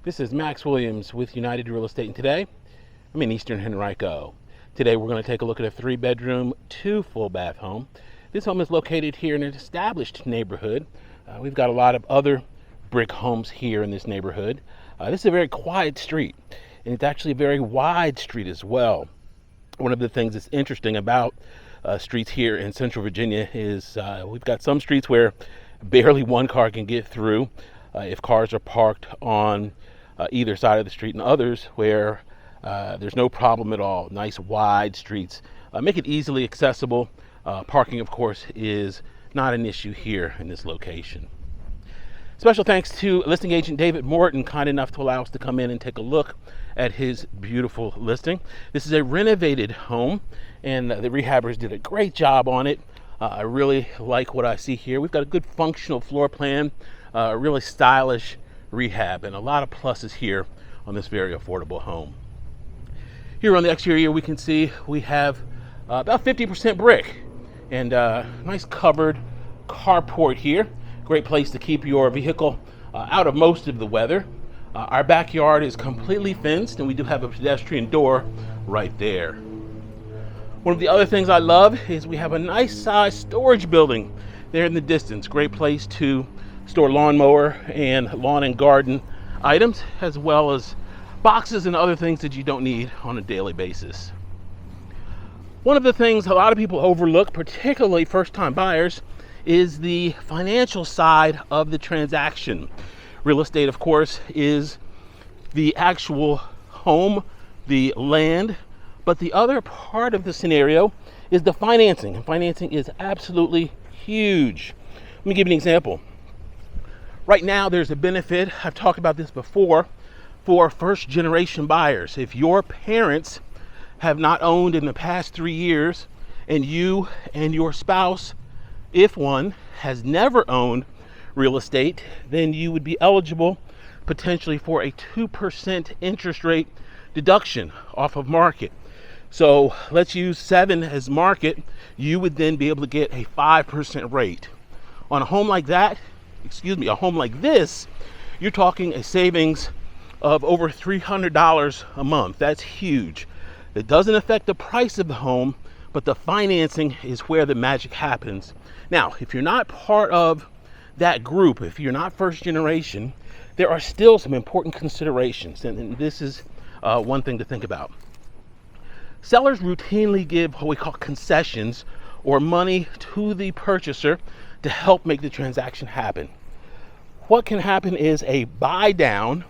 This is Max Williams with United Real Estate, and today I'm in Eastern Henrico. Today we're going to take a look at a 3-bedroom, 2 full bath home. This home is located here in an established neighborhood. We've got a lot of other brick homes here in this neighborhood. This is a very quiet street, and it's actually a very wide street as well. One of the things that's interesting about streets here in Central Virginia is we've got some streets where barely one car can get through if cars are parked on either side of the street, and others where there's no problem at all. Nice wide streets make it easily accessible. Parking, of course, is not an issue here in this location. Special thanks to listing agent David Morton, kind enough to allow us to come in and take a look at his beautiful listing. This is a renovated home, and the rehabbers did a great job on it. I really like what I see here. We've got a good functional floor plan, really stylish rehab, and a lot of pluses here on this very affordable home. Here on the exterior, we can see we have about 50% brick, and nice covered carport here. Great place to keep your vehicle out of most of the weather. Our backyard is completely fenced, and we do have a pedestrian door right there. One of the other things I love is we have a nice sized storage building there in the distance. Great place to store lawnmower and lawn and garden items, as well as boxes and other things that you don't need on a daily basis. One of the things a lot of people overlook, particularly first-time buyers, is the financial side of the transaction. Real estate, of course, is the actual home, the land, but the other part of the scenario is the financing, and financing is absolutely huge. Let me give you an example. Right now, there's a benefit, I've talked about this before, for first-generation buyers. If your parents have not owned in the past 3 years, and you and your spouse, if one, has never owned real estate, then you would be eligible potentially for a 2% interest rate deduction off of market. So let's use 7 as market. You would then be able to get a 5% rate. On a home like that, a home like this, you're talking a savings of over $300 a month. That's huge. It doesn't affect the price of the home, but the financing is where the magic happens. Now, if you're not part of that group, if you're not first generation, there are still some important considerations, and this is one thing to think about. Sellers routinely give what we call concessions or money to the purchaser to help make the transaction happen. What can happen is a buy down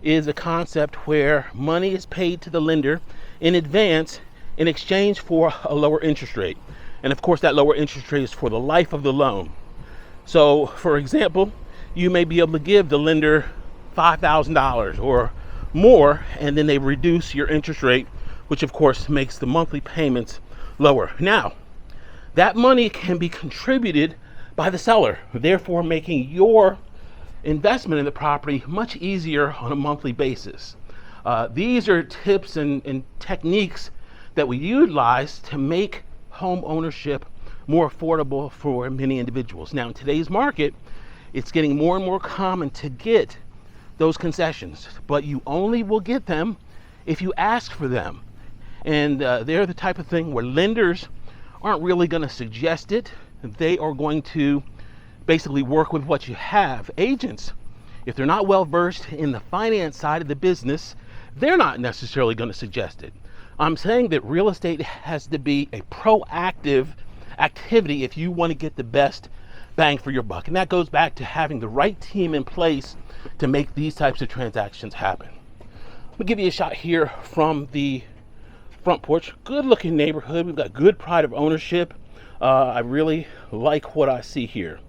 is a concept where money is paid to the lender in advance in exchange for a lower interest rate. And of course, that lower interest rate is for the life of the loan. So for example, you may be able to give the lender $5,000 or more, and then they reduce your interest rate, which of course makes the monthly payments lower. Now, that money can be contributed by the seller, therefore making your investment in the property much easier on a monthly basis. These are tips and techniques that we utilize to make home ownership more affordable for many individuals. Now, in today's market, it's getting more and more common to get those concessions, but you only will get them if you ask for them. And they're the type of thing where lenders aren't really going to suggest it. They are going to basically work with what you have. Agents, if they're not well versed in the finance side of the business, they're not necessarily going to suggest it. I'm saying that real estate has to be a proactive activity if you want to get the best bang for your buck. And that goes back to having the right team in place to make these types of transactions happen. Let me give you a shot here from the front porch. Good looking neighborhood. We've got good pride of ownership. I really like what I see here.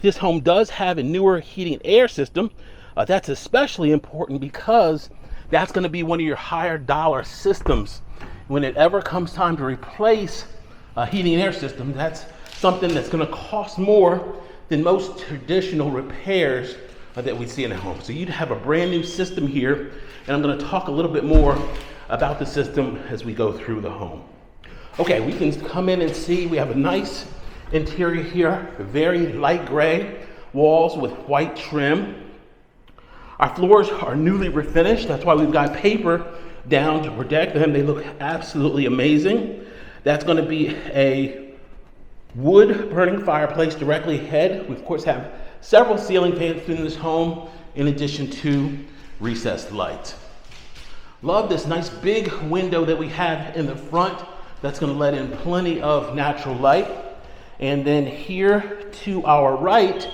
This home does have a newer heating and air system. That's especially important because that's going to be one of your higher dollar systems. When it ever comes time to replace a heating and air system, that's something that's going to cost more than most traditional repairs that we see in a home. So you'd have a brand new system here, and I'm going to talk a little bit more about the system as we go through the home. Okay, we can come in and see we have a nice interior here, very light gray walls with white trim. Our floors are newly refinished. That's why we've got paper down to protect them. They look absolutely amazing. That's going to be a wood burning fireplace directly ahead. We of course have several ceiling fans in this home in addition to recessed lights. Love this nice big window that we have in the front. That's going to let in plenty of natural light. And then here to our right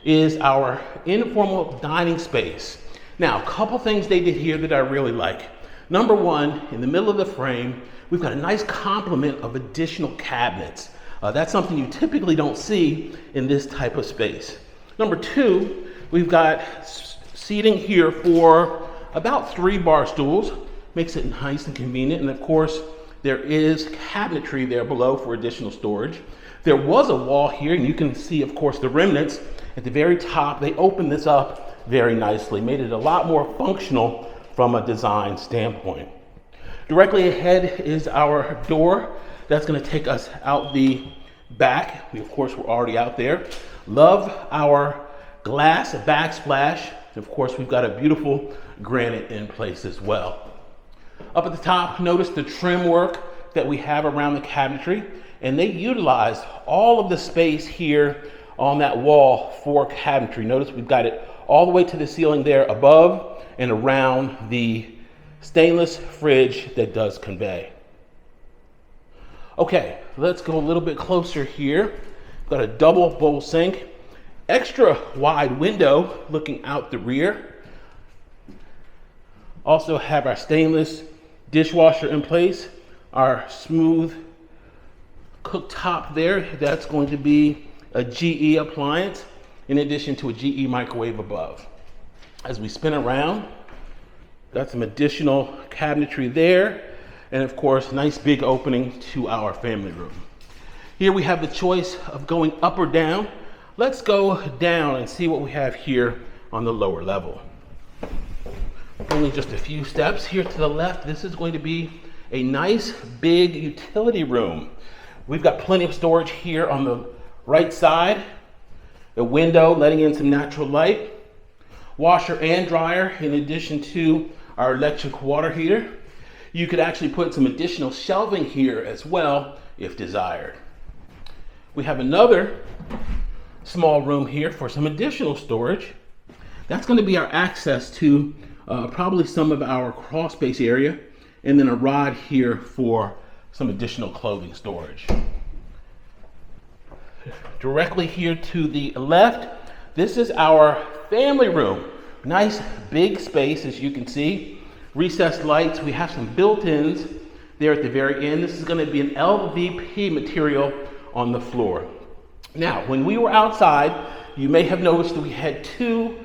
is our informal dining space. Now, a couple things they did here that I really like. Number one, in the middle of the frame, we've got a nice complement of additional cabinets. That's something you typically don't see in this type of space. Number two, we've got seating here for about 3 bar stools. Makes it nice and convenient. And of course, there is cabinetry there below for additional storage. There was a wall here, and you can see, of course, the remnants at the very top. They opened this up very nicely, made it a lot more functional from a design standpoint. Directly ahead is our door. That's going to take us out the back. We, of course, were already out there. Love our glass backsplash. Of course, we've got a beautiful granite in place as well. Up at the top, notice the trim work that we have around the cabinetry, and they utilized all of the space here on that wall for cabinetry. Notice we've got it all the way to the ceiling there above and around the stainless fridge that does convey. Okay, let's go a little bit closer here. Got a double bowl sink, extra wide window looking out the rear. Also have our stainless dishwasher in place, our smooth cooktop there. That's going to be a GE appliance in addition to a GE microwave above. As we spin around, got some additional cabinetry there, and of course, nice big opening to our family room. Here we have the choice of going up or down. Let's go down and see what we have here on the lower level. Only just a few steps here to the left. This is going to be a nice big utility room. We've got plenty of storage here on the right side. A window letting in some natural light. Washer and dryer in addition to our electric water heater. You could actually put some additional shelving here as well if desired. We have another small room here for some additional storage. That's going to be our access to probably some of our crawl space area, and then a rod here for some additional clothing storage. Directly here to the left, this is our family room. Nice big space, as you can see. Recessed lights. We have some built-ins there at the very end. This is going to be an LVP material on the floor. Now, when we were outside, you may have noticed that we had 2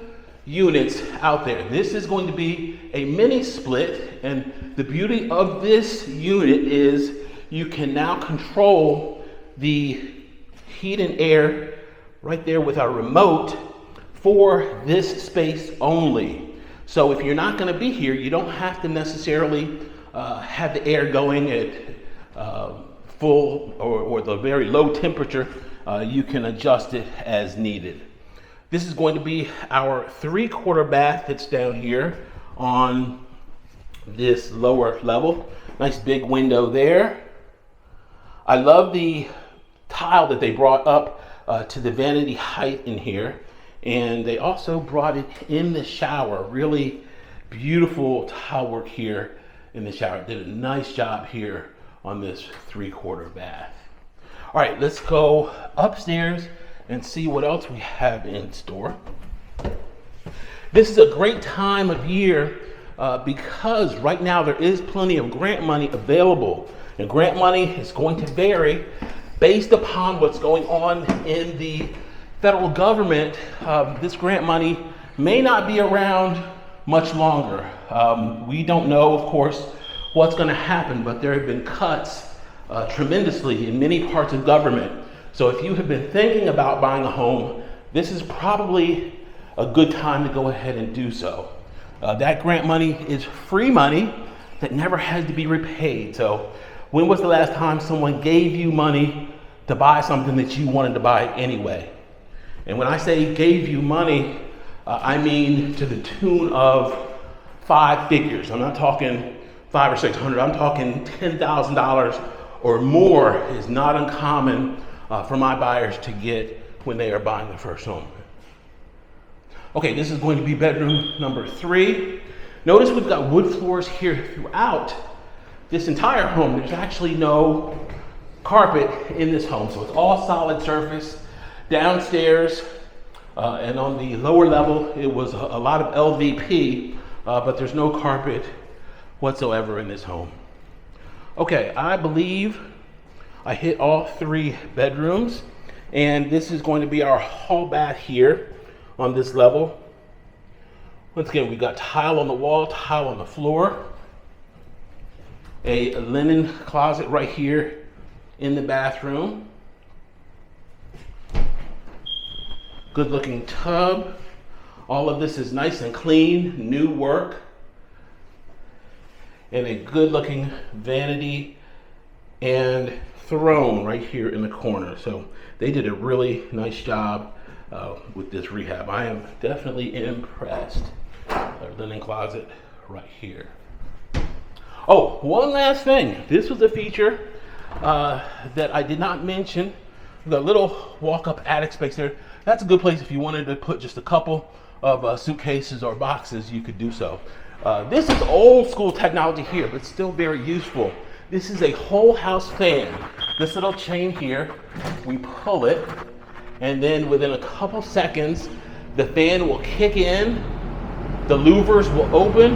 units out there. This is going to be a mini split, and the beauty of this unit is you can now control the heat and air right there with our remote for this space only. So if you're not going to be here, you don't have to necessarily have the air going at full or the very low temperature. You can adjust it as needed. This is going to be our 3/4 bath that's down here on this lower level. Nice big window there. I love the tile that they brought up to the vanity height in here. And they also brought it in the shower. Really beautiful tile work here in the shower. Did a nice job here on this 3/4 bath. All right, let's go upstairs and see what else we have in store. This is a great time of year because right now there is plenty of grant money available. And grant money is going to vary based upon what's going on in the federal government. This grant money may not be around much longer. We don't know, of course, what's going to happen, but there have been cuts tremendously in many parts of government. So if you have been thinking about buying a home, this is probably a good time to go ahead and do so. That grant money is free money that never has to be repaid. So when was the last time someone gave you money to buy something that you wanted to buy anyway? And when I say gave you money, I mean to the tune of 5 figures. I'm not talking 500 or 600. I'm talking $10,000 or more is not uncommon for my buyers to get when they are buying their first home. Okay, this is going to be bedroom number 3. Notice we've got wood floors here throughout this entire home. There's actually no carpet in this home, so it's all solid surface. Downstairs and on the lower level, it was a lot of LVP, but there's no carpet whatsoever in this home. Okay, I believe I hit all 3 bedrooms, and this is going to be our hall bath here on this level. Once again, we've got tile on the wall, tile on the floor, a linen closet right here in the bathroom, good looking tub. All of this is nice and clean, new work, and a good looking vanity and throne right here in the corner. So they did a really nice job with this rehab. I am definitely impressed. Our linen closet right here. Oh, one last thing. This was a feature that I did not mention. The little walk-up attic space there. That's a good place if you wanted to put just a couple of suitcases or boxes, you could do so. This is old school technology here, but still very useful. This is a whole house fan. This little chain here, we pull it, and then within a couple seconds, the fan will kick in, the louvers will open.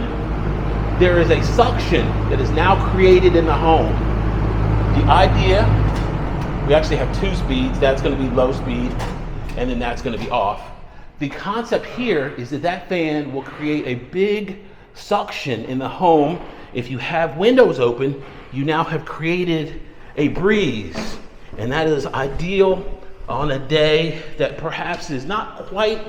There is a suction that is now created in the home. The idea, we actually have 2 speeds. That's going to be low speed, and then that's going to be off. The concept here is that that fan will create a big suction in the home. If you have windows open, you now have created a breeze, and that is ideal on a day that perhaps is not quite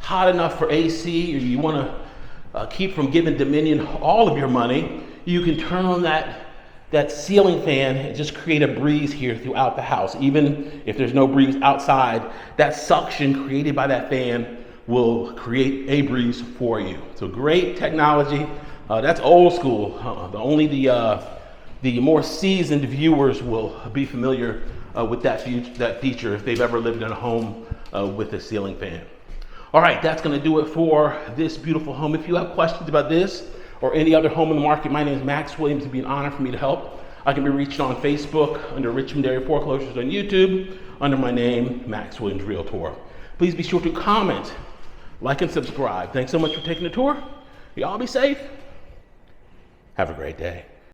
hot enough for AC, or you want to keep from giving Dominion all of your money. You can turn on that ceiling fan and just create a breeze here throughout the house. Even if there's no breeze outside, that suction created by that fan will create a breeze for you. So great technology. That's old school. Only the more seasoned viewers will be familiar with that feature if they've ever lived in a home with a ceiling fan. All right, that's going to do it for this beautiful home. If you have questions about this or any other home in the market, my name is Max Williams. It'd be an honor for me to help. I can be reached on Facebook under Richmond Area Foreclosures, on YouTube under my name, Max Williams Realtor. Please be sure to comment, like, and subscribe. Thanks so much for taking the tour. Y'all be safe. Have a great day.